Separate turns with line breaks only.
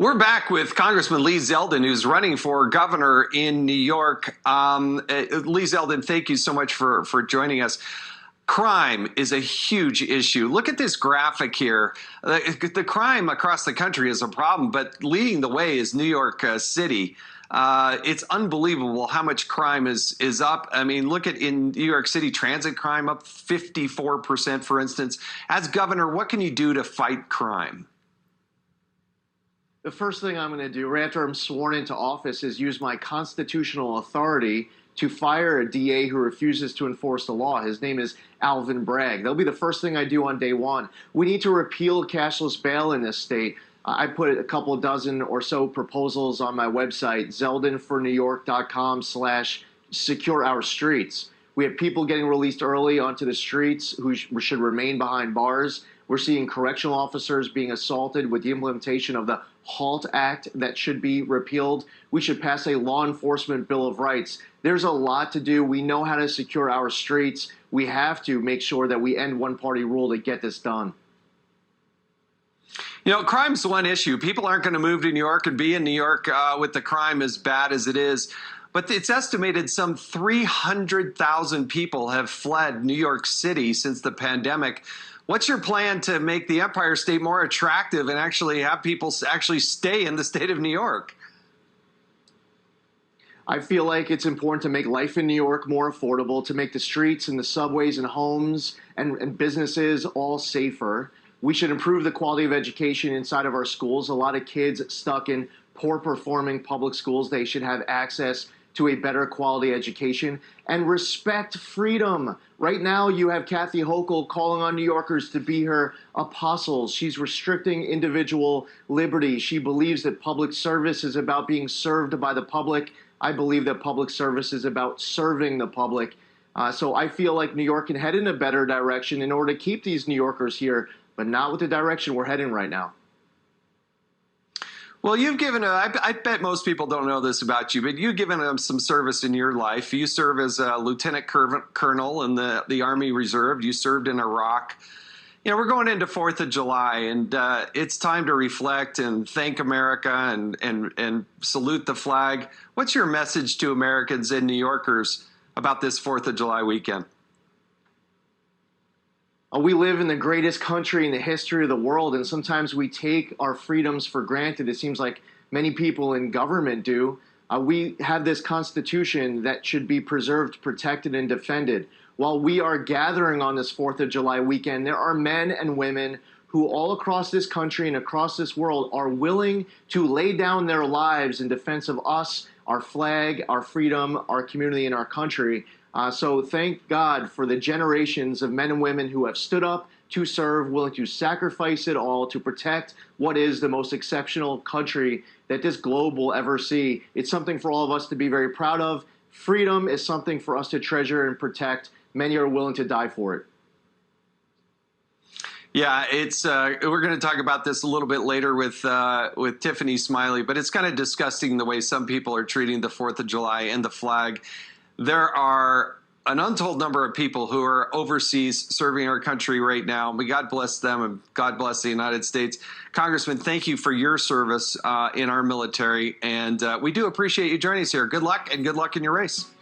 We're back with Congressman Lee Zeldin, who's running for governor in New York. Lee Zeldin, thank you so much for joining us. Crime is a huge issue. Look at this graphic here. The crime across the country is a problem, but leading the way is New York City. It's unbelievable how much crime is up. I mean, look at in New York City, transit crime up 54%, for instance. As governor, what can you do to fight crime?
The first thing I'm going to do right after I'm sworn into office is use my constitutional authority to fire a DA who refuses to enforce the law. His name is Alvin Bragg. That'll be the first thing I do on day one. We need to repeal cashless bail in this state. I put a couple dozen or so proposals on my website, zeldinfornewyork.com/secure our streets. We have people getting released early onto the streets who should remain behind bars. We're seeing correctional officers being assaulted with the implementation of the HALT Act that should be repealed. We should pass a law enforcement Bill of Rights. There's a lot to do. We know how to secure our streets. We have to make sure that we end one-party rule to get this done.
You know, crime's one issue. People aren't going to move to New York and be in New York with the crime as bad as it is. But it's estimated some 300,000 people have fled New York City since the pandemic. What's your plan to make the Empire State more attractive and actually have people actually stay in the state of New York?
I feel like it's important to make life in New York more affordable, to make the streets and the subways and homes and businesses all safer. We should improve the quality of education inside of our schools. A lot of kids stuck in poor performing public schools. They should have access to a better quality education and respect freedom. Right now, you have Kathy Hochul calling on New Yorkers to be her apostles. She's restricting individual liberty. She believes that public service is about being served by the public. I believe that public service is about serving the public. So I feel like New York can head in a better direction in order to keep these New Yorkers here, but not with the direction we're heading right now.
Well, you've given I bet most people don't know this about you, but you've given them some service in your life. You serve as a lieutenant colonel in the Army Reserve. You served in Iraq. You know, we're going into 4th of July, and it's time to reflect and thank America and salute the flag. What's your message to Americans and New Yorkers about this 4th of July weekend?
We live in the greatest country in the history of the world, and sometimes we take our freedoms for granted. It seems like many people in government do. We have this Constitution that should be preserved, protected, and defended. While we are gathering on this 4th of July weekend, there are men and women who all across this country and across this world are willing to lay down their lives in defense of us, our flag, our freedom, our community, and our country. So thank God for the generations of men and women who have stood up to serve, willing to sacrifice it all to protect what is the most exceptional country that this globe will ever see. It's something for all of us to be very proud of. Freedom is something for us to treasure and protect. Many are willing to die for it.
Yeah, it's we're going to talk about this a little bit later with Tiffany Smiley, but it's kind of disgusting the way some people are treating the 4th of July and the flag. There are an untold number of people who are overseas serving our country right now. May God bless them and God bless the United States. Congressman, thank you for your service in our military, and we do appreciate you joining us here. Good luck, and good luck in your race.